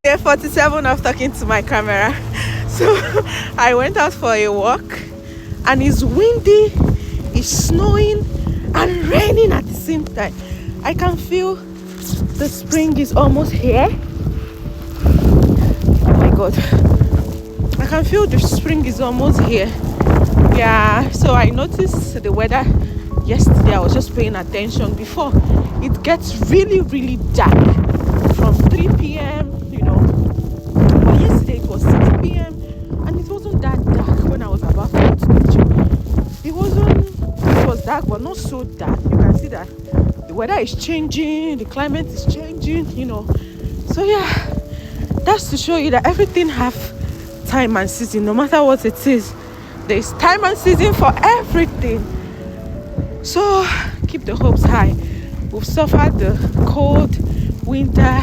Day 47 of talking to my camera. So I went out for a walk and it's windy, it's snowing and raining at the same time. I can feel the spring is almost here. Oh my god, I can feel the spring is almost here. Yeah, so I noticed the weather yesterday. I was just paying attention before it gets really dark from 3 p.m. But yesterday it was 6 p.m. and it wasn't that dark when I was about to go to the gym. It was dark, but not so dark. You can see that the weather is changing, the climate is changing, So yeah, that's to show you that everything have time and season. No matter what it is, there is time and season for everything. So keep the hopes high. We've suffered the cold winter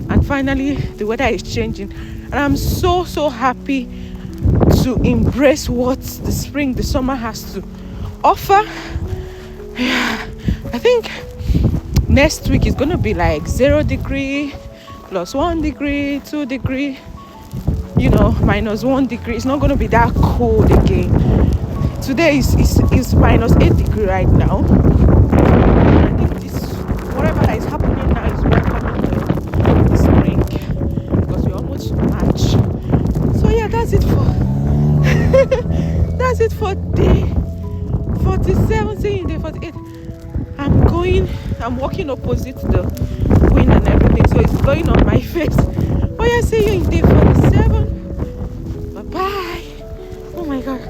and finally the weather is changing, and I'm so happy to embrace what the spring, the summer has to offer. Yeah, I think next week is gonna be like 0 degree plus 1 degree, 2 degree, minus 1 degree. It's not gonna be that cold again. Today is minus 8 degree right now. I think whatever that is happening now is welcoming the spring, because we're almost to March. So yeah, that's it for day 47. Saying day 48, I'm walking opposite the wind and everything, so it's blowing on my face. But yeah, see you in day 47. Bye bye. Oh my god.